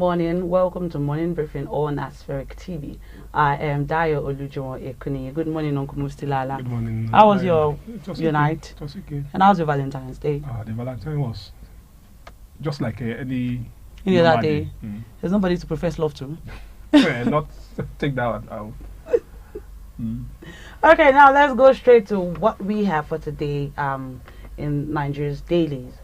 morning. Welcome to Morning Briefing on Aspheric TV. I am Dayo Olujomo Ekuni. Good morning, Uncle Mustilala. Good morning. How was your night? It was okay. And how was your Valentine's Day? The Valentine was just like any other day. There's nobody to profess love to. Not take that out. Okay, now let's go straight to what we have for today in Nigeria's dailies.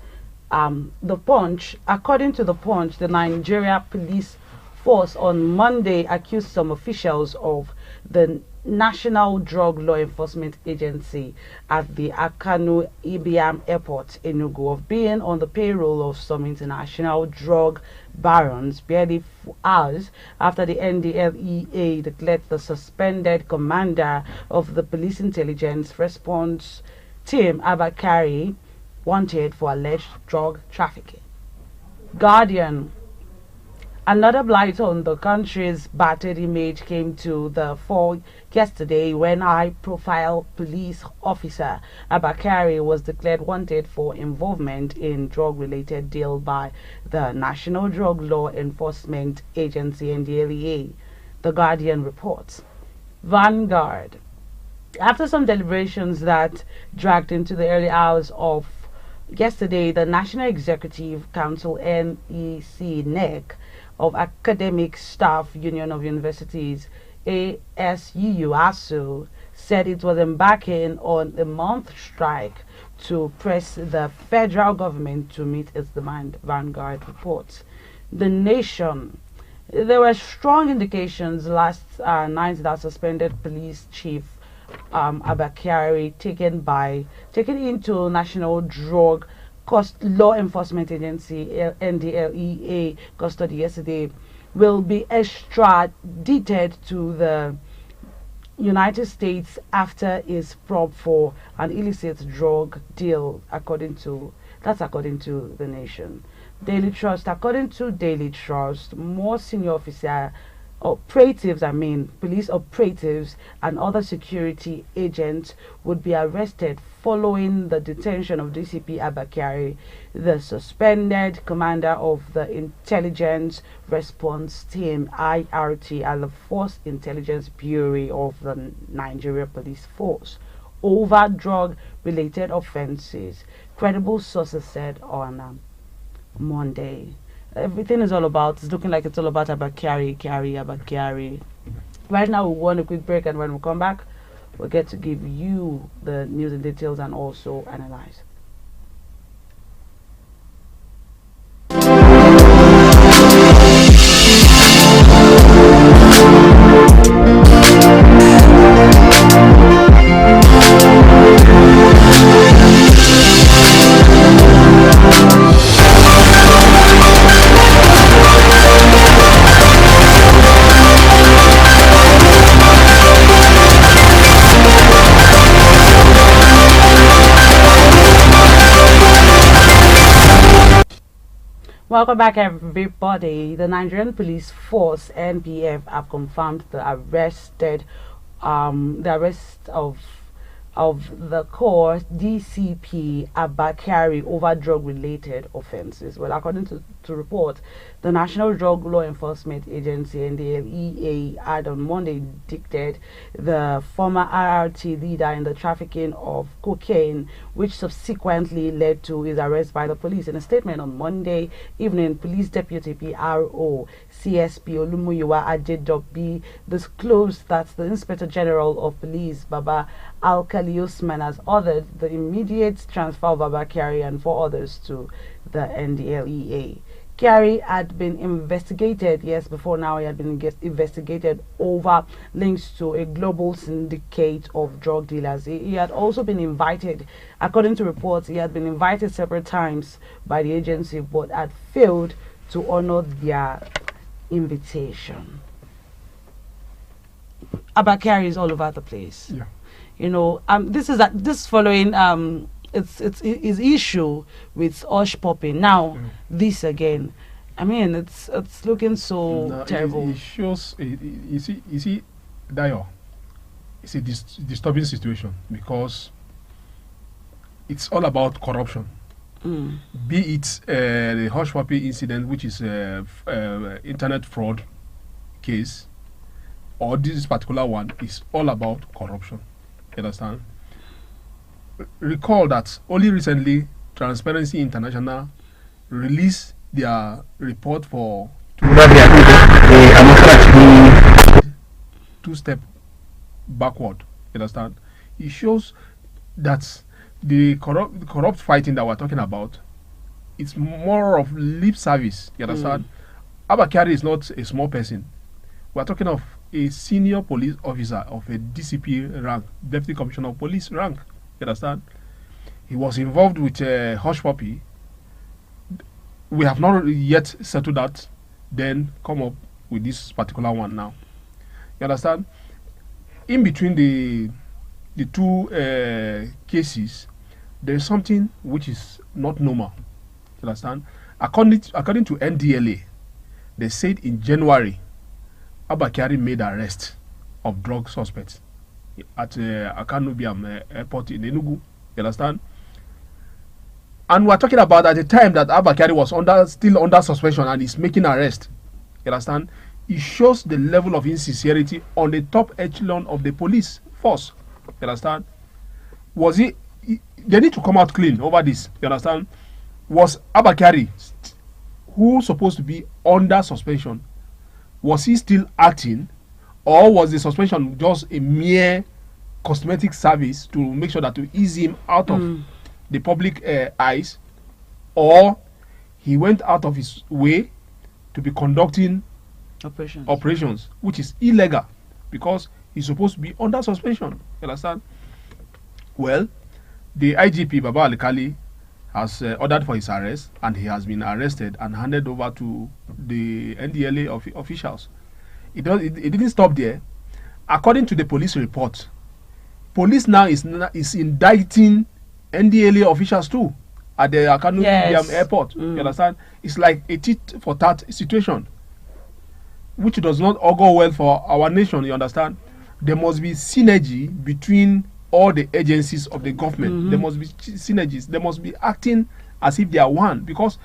The Punch, according to the Punch, the Nigeria Police Force on Monday accused some officials of the National Drug Law Enforcement Agency at the Akanu Ibiam Airport, Enugu, of being on the payroll of some international drug barons barely hours after the NDLEA declared the suspended commander of the Police Intelligence Response Team, Abba Kyari, wanted for alleged drug trafficking. Guardian. Another blight on the country's battered image came to the fore yesterday when high-profile police officer Abba Kyari was declared wanted for involvement in drug-related deal by the National Drug Law Enforcement Agency (NDLEA). The Guardian reports. Vanguard. After some deliberations that dragged into the early hours of yesterday, the National Executive Council (NEC) of Academic Staff Union of Universities ASUU said it was embarking on a month strike to press the federal government to meet its demand, Vanguard reports. The Nation. There were strong indications last night that suspended police chief Abba Kyari, taken into National Drug Law Enforcement Agency (NDLEA) custody yesterday, will be extradited to the United States after his probe for an illicit drug deal, according to the Nation. Daily Trust. According to Daily Trust, more senior police operatives and other security agents would be arrested following the detention of DCP Abba Kyari, the suspended commander of the Intelligence Response Team (IRT) at the Force Intelligence Bureau of the Nigeria Police Force over drug-related offenses, credible sources said on Monday. Everything is it's looking like it's all about Abba Kyari. Right now, we want a quick break, and when we come back, we'll get to give you the news and details and also analyze. Welcome back, everybody. The Nigerian Police Force (NPF) have confirmed the arrest of the core DCP Abba Kyari over drug-related offenses. Well, according to report, the National Drug Law Enforcement Agency (NDLEA) had on Monday indicted the former IRT leader in the trafficking of cocaine, which subsequently led to his arrest by the police. In a statement on Monday evening, Police Deputy PRO CSP Olumuyiwa Adedobi disclosed that the Inspector General of Police, Baba Alkali Usman, has ordered the immediate transfer of Abba Kyari and 4 others to the NDLEA. Kyari had been investigated, before now he had been investigated over links to a global syndicate of drug dealers. He had also been invited, according to reports, he had been invited several times by the agency but had failed to honor their invitation. Abba Kyari is all over the place. Yeah. This following his issue with Osh popping. Now this again. I mean, it's looking so terrible. It shows. You see, Dayo. It's a disturbing situation because it's all about corruption. be it the Hush Puppy incident, which is internet fraud case, or this particular one is all about corruption. You understand? Recall that only recently Transparency International released their report for two step backward. You understand? It shows that the corrupt fighting that we're talking about, it's more of lip service. You understand? Abba Kyari is not a small person. We're talking of a senior police officer of a DCP rank, Deputy Commissioner of Police rank. You understand? He was involved with Hush Puppy. We have not yet settled that. Then come up with this particular one now. You understand? In between the two cases, there is something which is not normal. You understand? According to NDLEA, they said in January, Abba Kyari made arrest of drug suspects at Akanubiam airport in Enugu. You understand? And we're talking about at the time that Abba Kyari was still under suspension and is making arrest. You understand? It shows the level of insincerity on the top echelon of the police force. You understand? They need to come out clean over this. You understand? Was Abba Kyari, who supposed to be under suspension, was he still acting, or was the suspension just a mere cosmetic service to make sure that to ease him out of the public eyes, or he went out of his way to be conducting operations, which is illegal because he's supposed to be under suspension. You understand? Well, the IGP Baba Alikali has ordered for his arrest, and he has been arrested and handed over to the NDLEA officials. It didn't stop there. According to the police report, police now is indicting NDLEA officials too at the Akanu airport. You understand? It's like a tit for tat situation, which does not augur well for our nation. You understand? There must be synergy between all the agencies of the government. There must be synergies. They must be acting as if they are one, because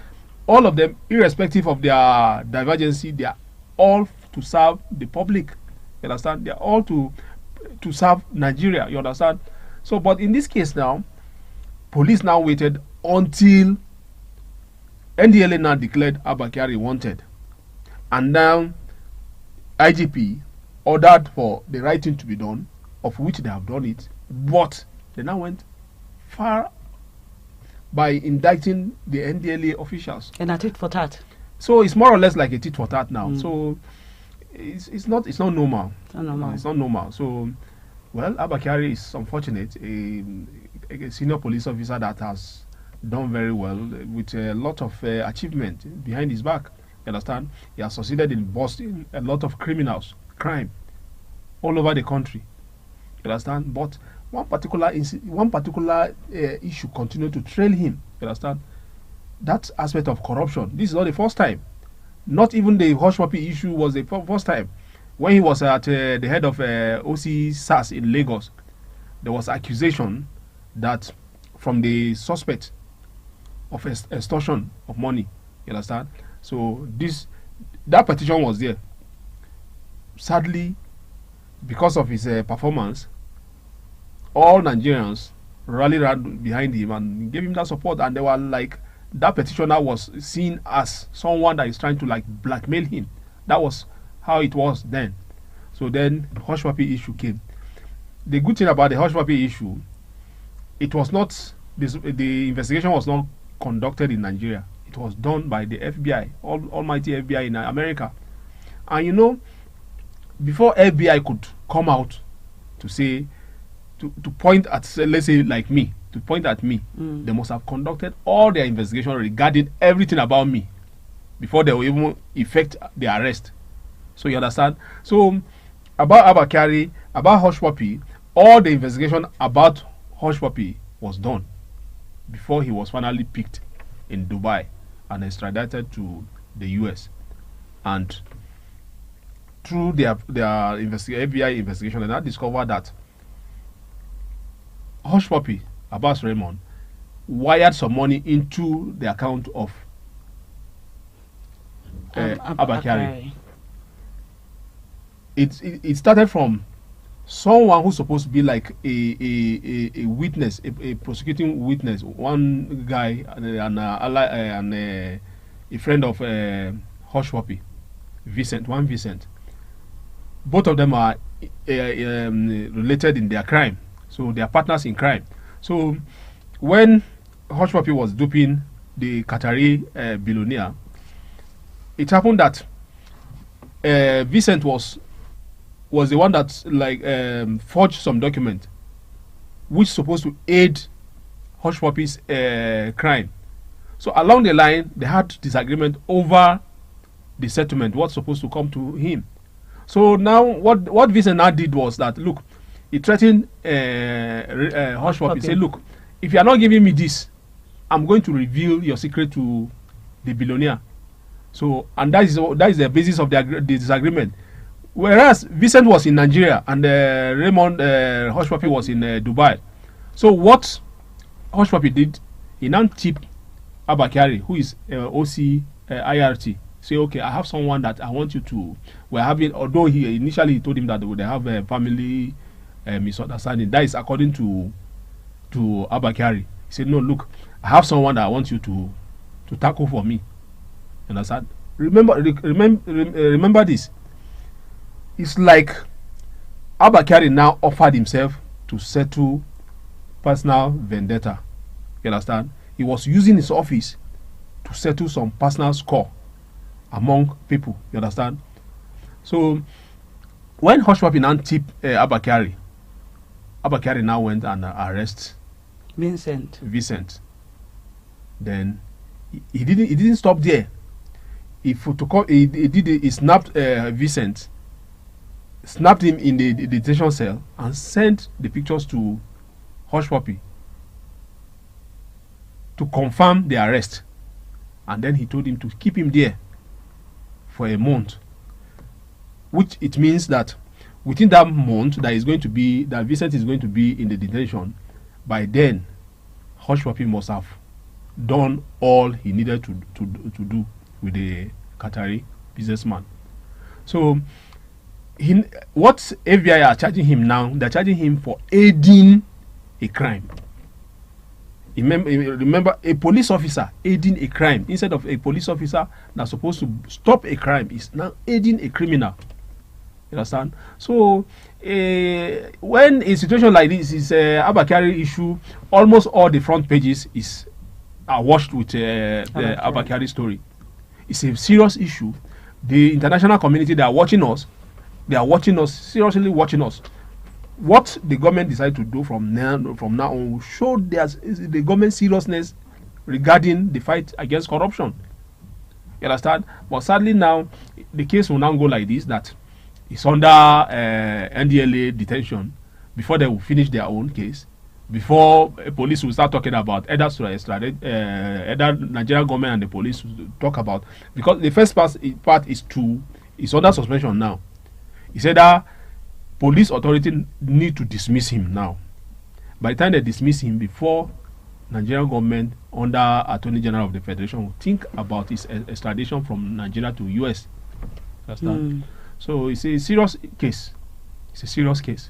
all of them, irrespective of their divergency, they are all to serve the public. You understand? They are all to serve Nigeria. You understand? So, but in this case now, police now waited until NDLEA now declared Abba Kyari wanted, and now IGP ordered for the right thing to be done, of which they have done it, but they now went far by indicting the NDLEA officials. And a tit for tat. So it's more or less like a tit for tat now. So it's not normal. It's not normal. It's not normal. So, well, Abba Kyari is unfortunate, a senior police officer that has done very well with a lot of achievement behind his back. You understand? He has succeeded in busting a lot of crime all over the country. You understand? But one particular issue continued to trail him. You understand? That aspect of corruption. This is not the first time. Not even the Hush Puppy issue was the first time. When he was at the head of OC SAS in Lagos, there was accusation that from the suspect of extortion of money. You understand? So that petition was there. Sadly, because of his performance, all Nigerians rallied around behind him and gave him that support, and they were like, that petitioner was seen as someone that is trying to like blackmail him. That was how it was then. So then Hush Puppy issue came. The good thing about the Hush Puppy issue, it was not the investigation was not conducted in Nigeria. It was done by the FBI, almighty FBI in America. And you know, before FBI could come out to say, to point at, let's say like me, to point at me, they must have conducted all their investigation regarding everything about me before they will even effect the arrest. So you understand? So about Abba Kyari, about Hush Puppy, all the investigation about Hush Puppy was done before he was finally picked in Dubai and extradited to the US. And through their FBI investigation, they now discovered that Hush Puppy, Abbas Raymond, wired some money into the account of Abba Kyari. It started from someone who's supposed to be like a witness, a prosecuting witness, one guy and a friend of Hush Puppy, Vincent. Both of them are related in their crime, so they are partners in crime. So when Hush Puppy was duping the Qatari billionaire, it happened that Vincent was the one that forged some document which supposed to aid Hush Puppy's crime. So along the line, they had disagreement over the settlement, what's supposed to come to him. So now what Vincent now did was that, look, he threatened Hush Puppy. He said, look, if you are not giving me this, I'm going to reveal your secret to the billionaire. So, and that is the basis of the disagreement. Whereas Vincent was in Nigeria and Raymond Hush Puppy was in Dubai. So what Hush Puppy did, he now tipped Abba Kyari, who is OC IRT. Say, okay, I have someone that I want you to. We're having, although he initially told him that they have a family misunderstanding. That is according to Abba Kyari. He said, no, look, I have someone that I want you to tackle for me. Understand? Remember this. It's like Abba Kyari now offered himself to settle personal vendetta. You understand? He was using his office to settle some personal score among people. You understand? So when Hush Puppy now tipped Abba Kyari now went and arrested Vincent. Then he didn't stop there. He snapped Vincent, snapped him in the detention cell and sent the pictures to Hush Puppy to confirm the arrest. And then he told him to keep him there for a month, which it means that within that month that Vincent is going to be in the detention, by then Hush Puppy must have done all he needed to do with the Qatari businessman. So what FBI are charging him now, they're charging him for aiding a crime. Remember, a police officer aiding a crime instead of a police officer that's supposed to stop a crime is now aiding a criminal. You understand? So when a situation like this is Abba Kyari issue, almost all the front pages are washed with the Abba Kyari story. It's a serious issue. The international community, they are watching us, seriously watching us. What the government decided to do from now on will show the government's seriousness regarding the fight against corruption. You understand? But sadly now, the case will now go like this, that it's under NDLEA detention before they will finish their own case, before police will start talking about either Nigerian government and the police will talk about, because the first part is under suspension now. He said that police authority need to dismiss him now. By the time they dismiss him, before Nigerian government under Attorney General of the Federation will think about his extradition from Nigeria to US. Understand? So it's a serious case. It's a serious case.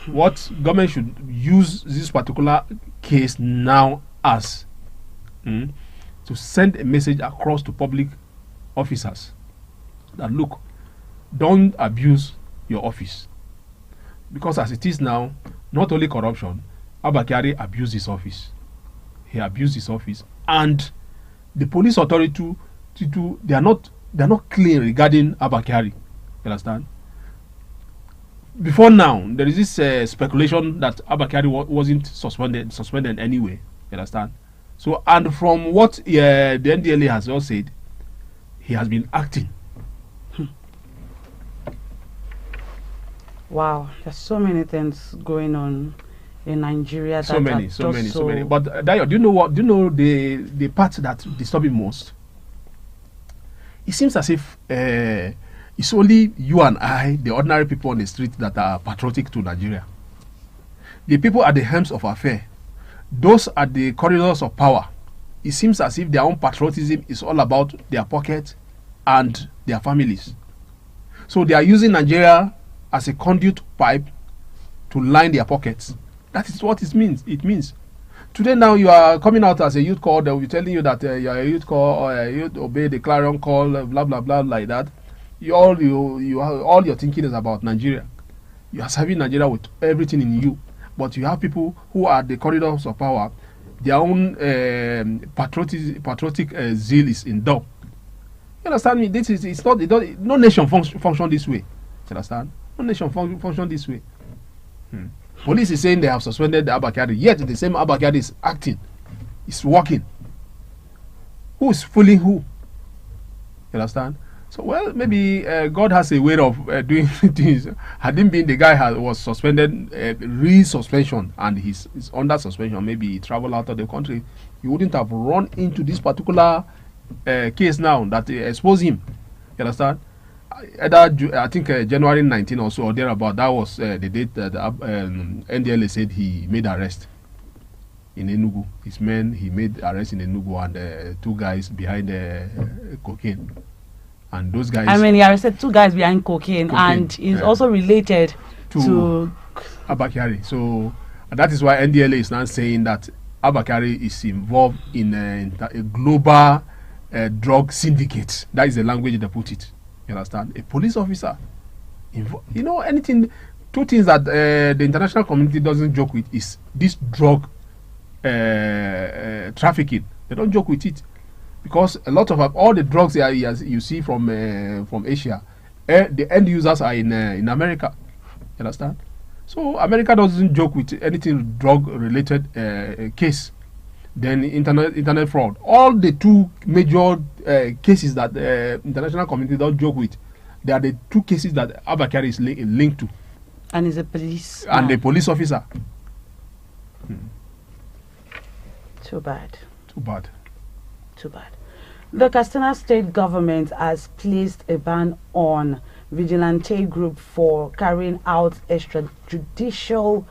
What government should use this particular case now as to send a message across to public officers that, look, don't abuse your office, because as it is now, not only corruption, Abba Kyari abused his office. He abused his office, and the police authority they are not clean regarding Abba Kyari. You understand? Before now, there is this speculation that Abba Kyari wasn't suspended anyway. You understand? So, and from what the NDLEA has all said, he has been acting. Wow, there's so many things going on in Nigeria. So many. But Dayo, do you know the part that disturbs me most? It seems as if it's only you and I, the ordinary people on the street, that are patriotic to Nigeria. The people at the helms of affairs, those at the corridors of power, it seems as if their own patriotism is all about their pocket and their families. So they are using Nigeria as a conduit pipe to line their pockets. That is what it means. It means. Today now you are coming out as a youth corps. They will be telling you that you are a youth corps, or you obey the clarion call, blah blah blah, like that. All your thinking is about Nigeria. You are serving Nigeria with everything in you, but you have people who are at the corridors of power. Their own patriotic zeal is in doubt. You understand me? This is it's not. No nation function this way. You understand? No nation function this way. Police is saying they have suspended the Abba Kyari, yet the same Abba Kyari is acting, is working. Who is fooling who? You understand? So, well, maybe God has a way of doing things. Had him been the guy was suspended, re-suspension, and he's under suspension, maybe he traveled out of the country, he wouldn't have run into this particular case now that exposed him. You understand? Either I think January 19 or so or thereabout, that was the date that NDLEA said he made arrest in Enugu. His men, he made arrest in Enugu, and 2 guys behind cocaine. And those guys, I mean, he arrested 2 guys behind cocaine and is also related to Abba Kyari. So that is why NDLEA is now saying that Abba Kyari is involved in a global drug syndicate. That is the language they put it. You understand? A police officer, you know, anything. 2 things that the international community doesn't joke with is this drug trafficking. They don't joke with it, because a lot of all the drugs you see from Asia, the end users are in America. You understand? So America doesn't joke with anything drug related case. Then internet fraud. All the 2 major cases that the international community don't joke with, they are the 2 cases that Abba Kyari is linked to. And is a police. And a police officer. Too bad. Too bad. Too bad. The Katsina state government has placed a ban on Vigilante group for carrying out extrajudicial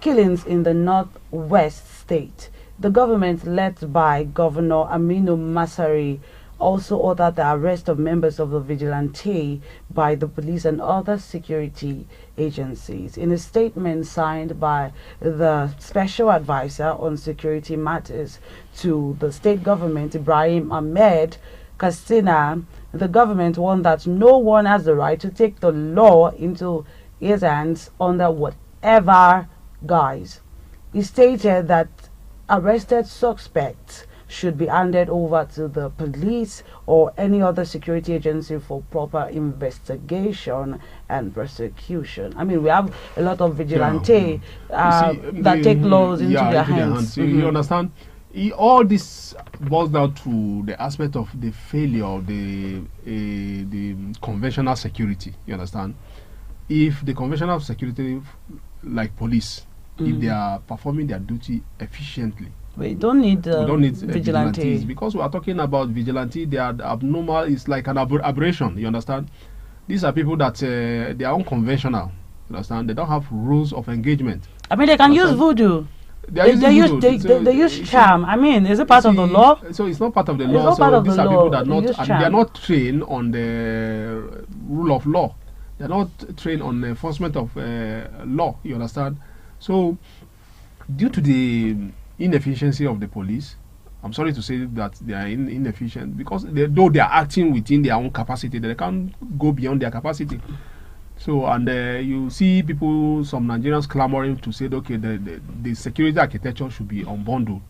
killings in the northwest state. The government, led by Governor Aminu Masari, also ordered the arrest of members of the Vigilante by the police and other security agencies. In a statement signed by the Special Advisor on Security Matters to the state government, Ibrahim Ahmed Katsina, the government warned that no one has the right to take the law into his hands under whatever guise. He stated that arrested suspects should be handed over to the police or any other security agency for proper investigation and prosecution. I mean, we have a lot of vigilante that take laws into their hands. You understand? All this boils down to the aspect of the failure of the conventional security. You understand? If the conventional security, like police, if they are performing their duty efficiently, we don't need vigilantes, because we are talking about vigilante. They are abnormal. It's like an aberration. You understand? These are people that they are unconventional. You understand? They don't have rules of engagement. I mean, they can use voodoo. They use charm. I mean, is it part of the law? So it's not part of the law. So these are people that they are not trained on the rule of law. They are not trained on the enforcement of law. You understand? So, due to the inefficiency of the police, I'm sorry to say that they are inefficient, because though they are acting within their own capacity, they can't go beyond their capacity. So, and you see people, some Nigerians clamoring to say, okay, the security architecture should be unbundled.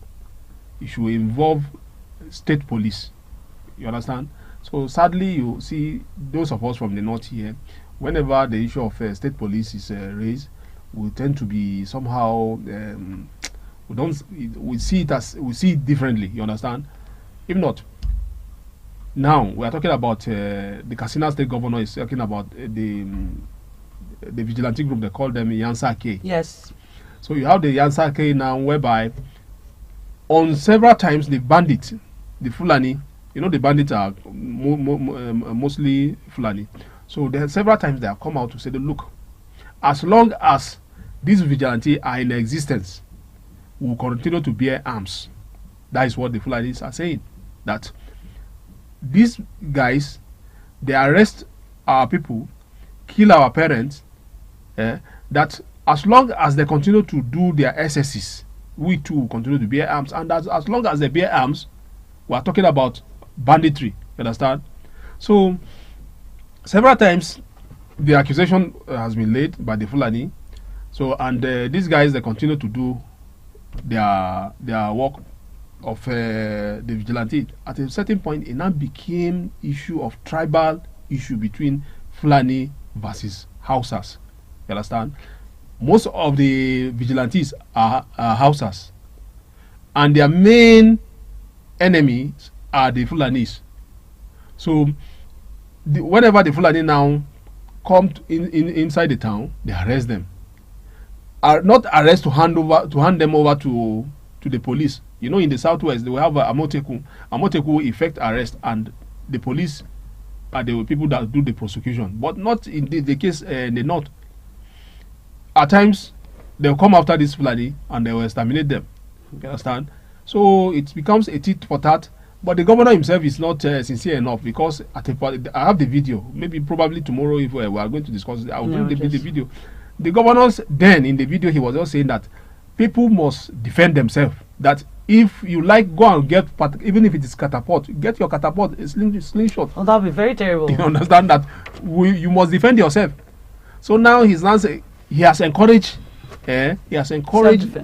It should involve state police. You understand? So, sadly, you see those of us from the north here, whenever the issue of state police is raised, we tend to be somehow we see it differently. You understand? If not, now we are talking about the Katsina state governor is talking about the vigilante group. They call them Yansake. Yes. So you have the Yansake now, whereby on several times the bandit, the Fulani, you know, the bandits are mostly Fulani. So there are several times they have come out to say, look, as long as these vigilantes are in existence, will continue to bear arms. That is what the Fulanis are saying. That these guys, they arrest our people, kill our parents, that as long as they continue to do their SSs, we too will continue to bear arms. And as long as they bear arms, we are talking about banditry. You understand? So, several times, the accusation has been laid by the Fulani. So, and these guys, they continue to do their work of the vigilante. At a certain point, it now became issue of tribal issue between Fulani versus Hausas. You understand? Most of the vigilantes are Hausas, and their main enemies are the Fulanis. So, whenever the Fulani now come inside the town, they arrest them. Are not arrest to hand them over to the police. You know, in the southwest, they will have a Amoteku. Amoteku effect arrest, and the police are the people that do the prosecution. But not in the case in the north. At times, they'll come after this Fulani and they will exterminate them. You understand? So it becomes a tit for tat. But the governor himself is not sincere enough, because I have the video. Maybe probably tomorrow, if we are going to discuss it, I will bring the video. The governor's then in the video, he was just saying that people must defend themselves. That if you like, go and get, even if it is catapult, get your catapult, a slingshot. Oh, that would be very terrible. You understand that you must defend yourself. So now he's now saying he has encouraged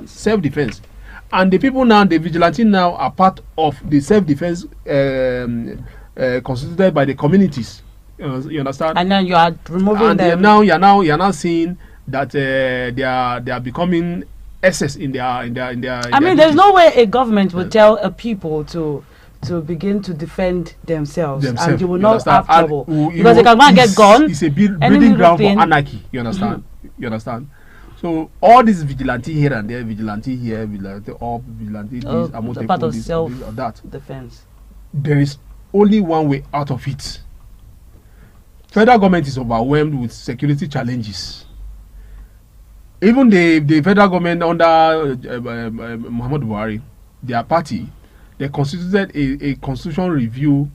self-defense. And the people now, the vigilante now, are part of the self-defense constituted by the communities. You understand? And then you are removing them. And you are now seeing that they are becoming SS in their. I mean, there's no way a government will tell a people to begin to defend themselves and you will not have trouble, because they can go and get guns. It's a breeding ground for anarchy. You understand? You understand? So all this vigilante here and there, vigilante here, vigilante up, vigilante this, part of self this or that. defense. There is only one way out of it. Federal government is overwhelmed with security challenges. Even the federal government under Muhammad Buhari, their party, they constituted a constitutional review.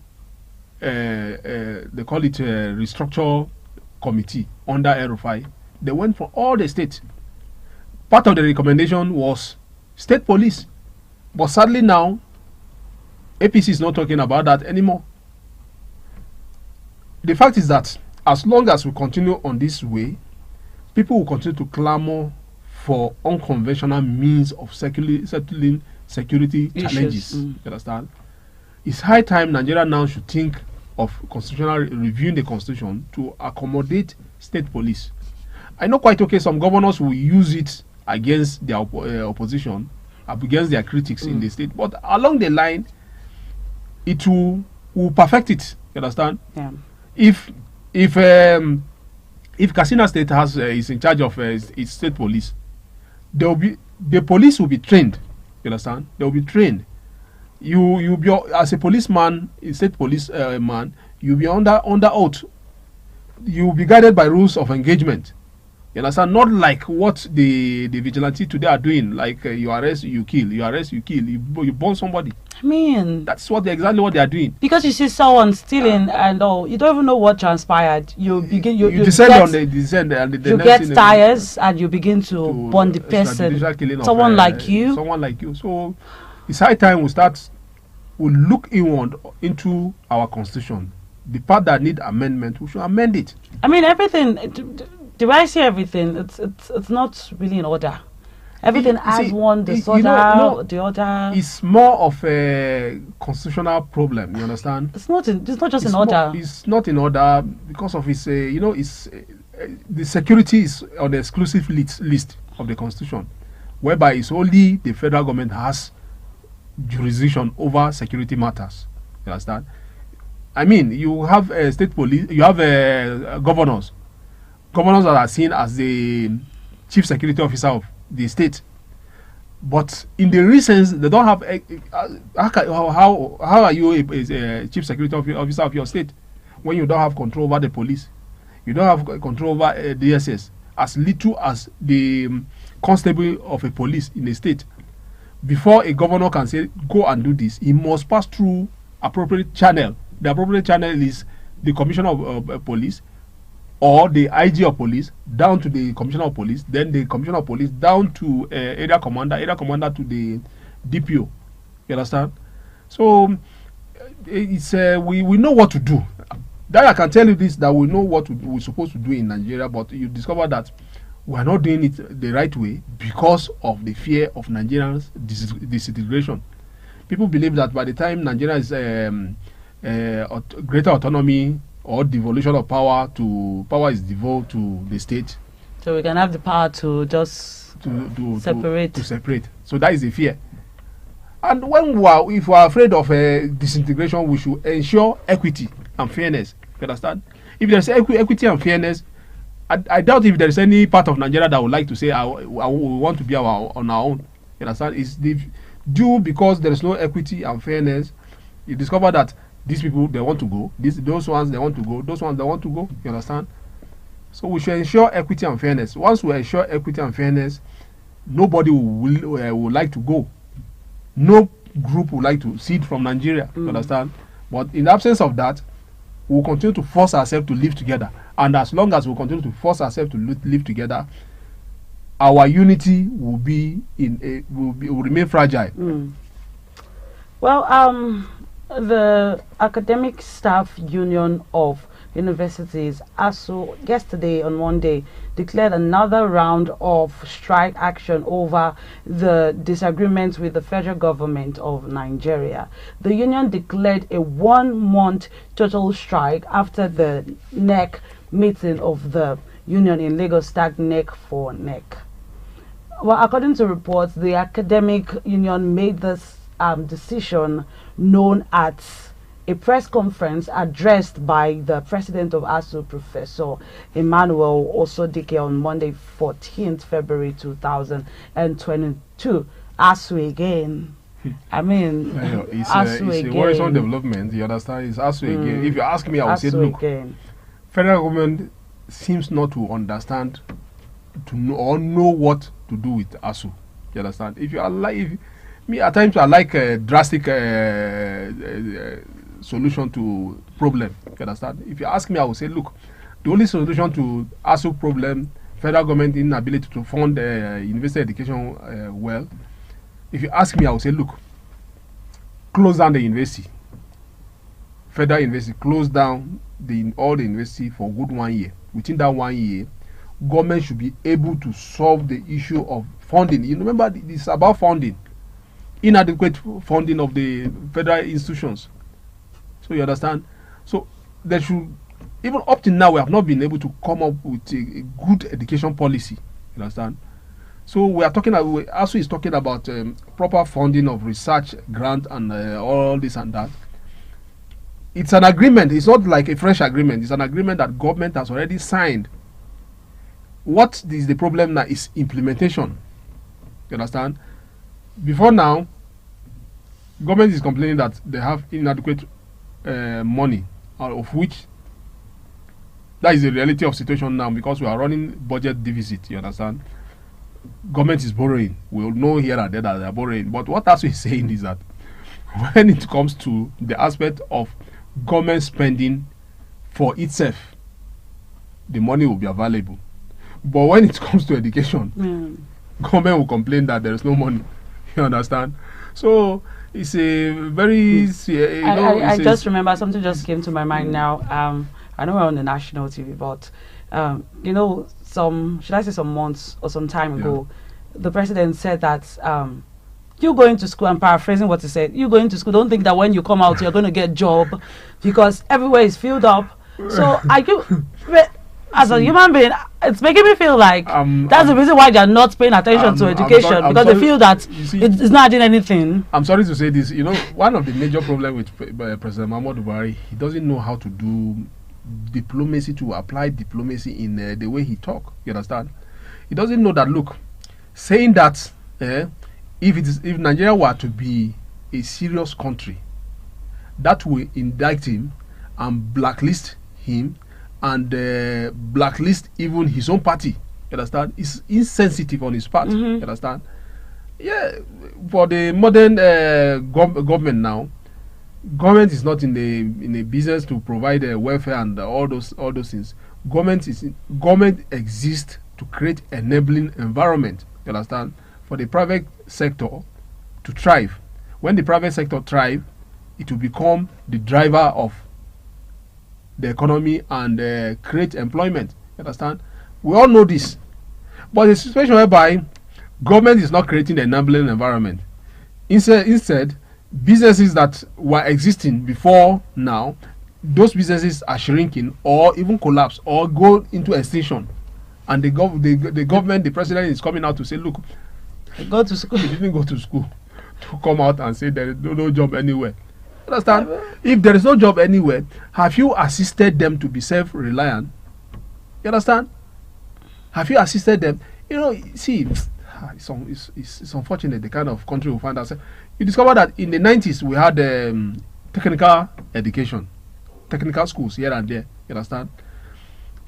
They call it a restructure committee under RFI. They went for all the states. Part of the recommendation was state police. But sadly now, APC is not talking about that anymore. The fact is that as long as we continue on this way, people will continue to clamor for unconventional means of settling security challenges. You understand? It's high time Nigeria now should think of reviewing the constitution to accommodate state police. I know quite okay some governors will use it against their opposition, against their critics in the state, but along the line, it will perfect it. You understand? Yeah. If Katsina State is in charge of its state police, the police will be trained. You understand? They will be trained. You be as a policeman, a state police man, you'll be under oath. You'll be guided by rules of engagement. You understand? Not like what the vigilante today are doing, like you arrest, you kill, you arrest, you kill, you burn somebody. I mean, that's exactly what they are doing. Because you see someone stealing and you don't even know what transpired. You begin you descend you get tires and you begin to burn the person. Someone like you. So it's high time we look inward into our constitution. The part that need amendment, we should amend it. I mean, everything. Do I see everything? It's not really in order. Everything has one disorder, the other. It's more of a constitutional problem. You understand? It's not just in order. It's not in order because of its. The security is on the exclusive list of the constitution, whereby it's only the federal government has jurisdiction over security matters. You understand? I mean, you have state police, you have governors that are seen as the chief security officer of the state, but in the recent they don't have. How are you a chief security officer of your state when you don't have control over the police? You don't have control over DSS as little as the constable of a police in the state. before a governor can say go and do this, he must pass through appropriate channel. The appropriate channel is the commissioner of police or the IG of police down to the commissioner of police, then the commissioner of police down to area commander to the DPO. You understand? So it's we know what to do. That I can tell you this, that we know what we're supposed to do in Nigeria, but you discover that we are not doing it the right way because of the fear of Nigerians' disintegration. People believe that by the time Nigeria is greater autonomy or devolution of power is devolved to the state, so we can have the power to just separate. To separate. So that is the fear. And if we are afraid of disintegration, we should ensure equity and fairness. You understand? If there's equity and fairness, I doubt if there is any part of Nigeria that would like to say I want to be on our own. You understand? It's due because there is no equity and fairness. You discover that these people, they want to go. Those ones, they want to go. Those ones, they want to go. You understand? So we should ensure equity and fairness. Once we ensure equity and fairness, nobody will like to go. No group would like to cede from Nigeria. You understand? But in the absence of that, we will continue to force ourselves to live together. And as long as we continue to force ourselves to live together, our unity will remain fragile. Well, the Academic Staff Union of Universities, ASUU, yesterday on Monday declared another round of strike action over the disagreements with the federal government of Nigeria. The union declared a 1-month total strike after the NEC meeting of the union in Lagos tagged neck for neck. Well, according to reports, the academic union made this decision known at a press conference addressed by the president of ASUU, Professor Emmanuel Osodike, on Monday, 14th February 2022. ASUU again. I mean, it's a worrisome development. You understand? It's ASUU again. If you ask me, I would say, look, federal government seems not to understand or know what to do with ASUU. You understand? If you are me, at times I like a drastic solution to problem. You understand? If you ask me, I will say, look, the only solution to ASUU problem, federal government inability to fund university education well. If you ask me, I will say, look, close down the university. Federal university, close down all the university for good 1 year. Within that 1 year, government should be able to solve the issue of funding. You remember, it's about funding. Inadequate funding of the federal institutions. So you understand? So there should, even up to now, we have not been able to come up with a good education policy. You understand? So we are talking, ASUU is talking about proper funding of research grant and all this and that. It's an agreement. It's not like a fresh agreement. It's an agreement that government has already signed. What is the problem now is implementation. You understand? Before now, government is complaining that they have inadequate money, of which that is the reality of situation now, because we are running budget deficit. You understand? Government is borrowing. We will know here and there that they are borrowing. But what ASUU is saying is that when it comes to the aspect of government spending for itself, the money will be available. But when it comes to education, government will complain that there is no money. You understand? So it's a very I just remember something just came to my mind now. I know we're on the national TV, but you know, some months or some time ago, the president said that you going to school, I'm paraphrasing what he said, you going to school, don't think that when you come out you're going to get a job because everywhere is filled up. So are you, as a human being, it's making me feel like that's the reason why they're not paying attention to education, because they feel that it's not adding anything. I'm sorry to say this, you know, one of the major problems with President Muhammadu Buhari, he doesn't know how to do diplomacy, to apply diplomacy in the way he talk. You understand? He doesn't know that, look, saying that if Nigeria were to be a serious country, that will indict him and blacklist him and blacklist even his own party. You understand? It's insensitive on his part. You understand? Yeah, for the modern government now, government is not in a business to provide welfare and all those things. Government exists to create enabling environment. You understand? For the private sector to thrive. When the private sector thrive, it will become the driver of the economy and create employment. You understand? We all know this. But the situation whereby government is not creating the enabling environment. Instead, businesses that were existing before now, those businesses are shrinking or even collapse or go into extinction. And the government, the president is coming out to say, look, Go to school. he didn't go to school to come out and say there is no job anywhere. Understand? If there is no job anywhere, have you assisted them to be self-reliant? You understand? Have you assisted them? You know, see, it's unfortunate the kind of country we find ourselves. You discover that in the 90s we had technical education, technical schools here and there. You understand?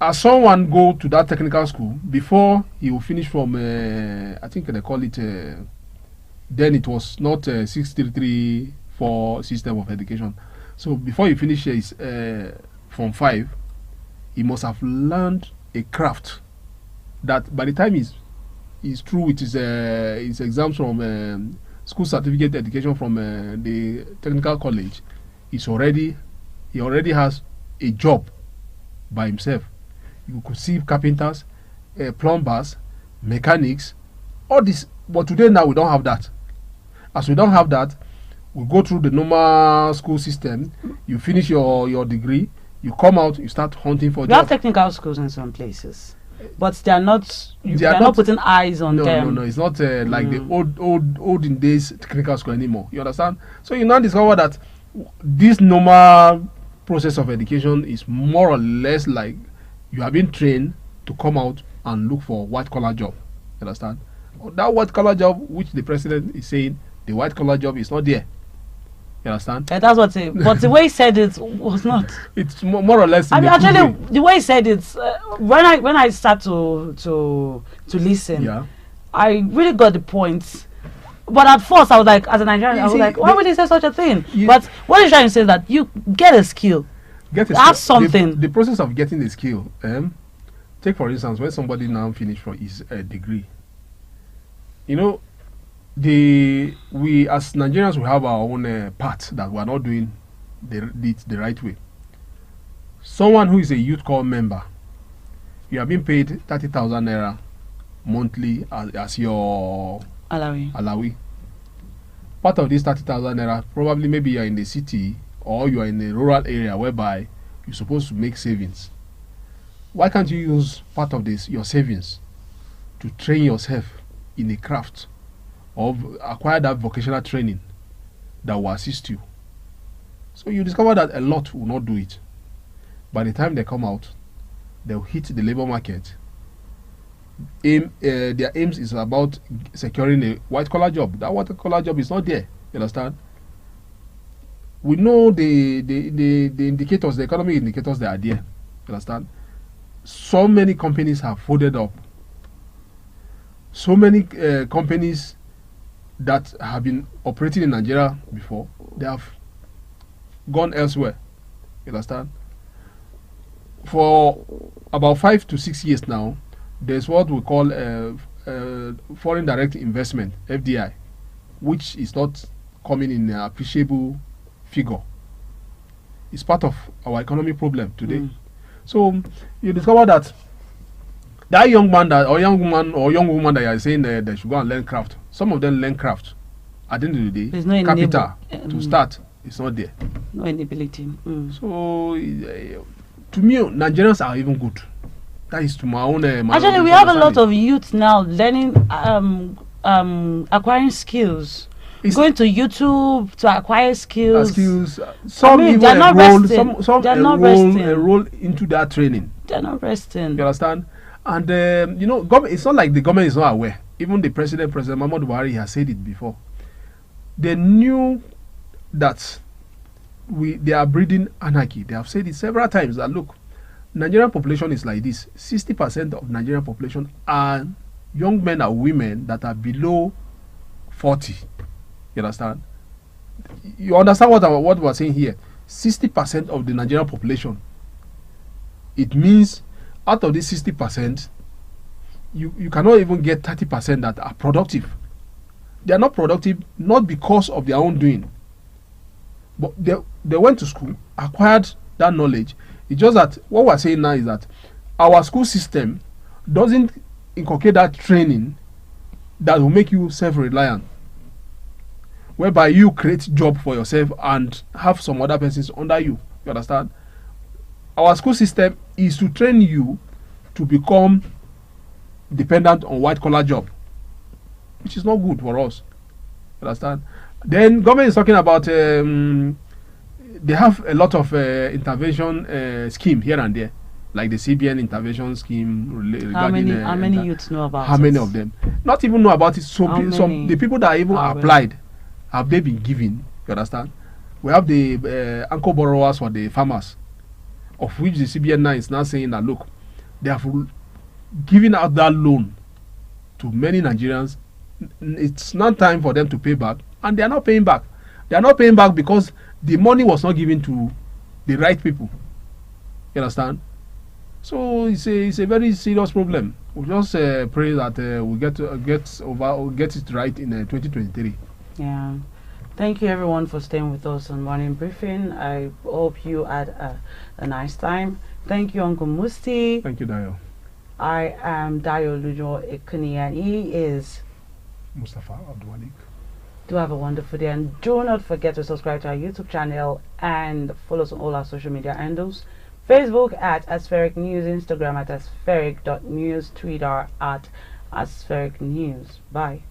As someone go to that technical school, before he will finish from, I think they call it, then it was not 6334 system of education. So before he finish his from 5, he must have learned a craft that by the time he's through with his exams from school certificate education from the technical college, he already has a job by himself. You could see carpenters, plumbers, mechanics, all this. But today now we don't have that. As we don't have that, we go through the normal school system. You finish your degree, you come out, you start hunting for We jobs. have technical schools in some places, but they are not. They are not putting eyes on them. No. It's not like the olden days technical school anymore. You understand? So you now discover that this normal process of education is more or less like you have been trained to come out and look for white collar job. You understand? That white collar job, which the president is saying, the white collar job is not there. You understand? And that's what. But the way he said it was not. It's more or less. I mean, actually, the way he said it, when I start to listen, yeah, I really got the point. But at first, I was like, as a Nigerian, I was like, why would he say such a thing? But what he's trying to say is that you get a skill. Have something. The process of getting the skill. Take for instance, when somebody now finish for his degree, you know, we as Nigerians, we have our own part that we are not doing the right way. Someone who is a youth corps member, you have been paid 30,000 naira monthly as your alawi. Part of this 30,000 naira, probably maybe you are in the city or you are in a rural area whereby you're supposed to make savings. Why can't you use part of your savings to train yourself in a craft or acquire that vocational training that will assist you? So you discover that a lot will not do it. By the time they come out, they'll hit the labor market. Their aims is about securing a white collar job. That white collar job is not there. You understand? We know the indicators, the economic indicators, they are there. You understand? So many companies have folded up. So many companies that have been operating in Nigeria before, they have gone elsewhere. You understand? For about 5 to 6 years now, there's what we call foreign direct investment, FDI, which is not coming in an appreciable figure. It's part of our economic problem today. So you discover that young man or young woman that you are saying they should go and learn craft. Some of them learn craft. At the end of the day, no capital to start is not there. No inability. So to me, Nigerians are even good. That is to my own. Actually, we have a lot of youth now learning, acquiring skills. Going to YouTube to acquire skills. Some they're not resting. Some they're not enroll into that training. They're not resting. You understand? And you know, government. It's not like the government is not aware. Even the President Muhammadu Buhari has said it before. They knew that they are breeding anarchy. They have said it several times that look, Nigerian population is like this. 60% of Nigerian population are young men and women that are below 40. You understand? You understand what we're saying here? 60% of the Nigerian population. It means out of this 60%, you cannot even get 30% that are productive. They are not productive not because of their own doing, but they went to school, acquired that knowledge. It's just that what we're saying now is that our school system doesn't inculcate that training that will make you self-reliant, whereby you create job for yourself and have some other persons under you. You understand? Our school system is to train you to become dependent on white collar job, which is not good for us. You understand? Then government is talking about they have a lot of intervention scheme here and there, like the CBN intervention scheme regarding how many youths know about how it? many of them not even know about it. Some the people that are even applied, have they been given? You understand? We have the anchor borrowers for the farmers, of which the CBN now is now saying that look, they have given out that loan to many Nigerians. It's not time for them to pay back, and they are not paying back. They are not paying back because the money was not given to the right people. You understand? So it's a very serious problem. We just pray that we get it right in 2023. Yeah. Thank you everyone for staying with us on Morning Briefing. I hope you had a nice time. Thank you, Uncle Musti. Thank you, Dayo. I am Dayo Lujo Ikuni, and he is Mustafa Abdulwalik. Do have a wonderful day, and do not forget to subscribe to our YouTube channel and follow us on all our social media handles: Facebook at Aspheric News, Instagram at aspheric.news, Twitter at Aspheric News. Bye.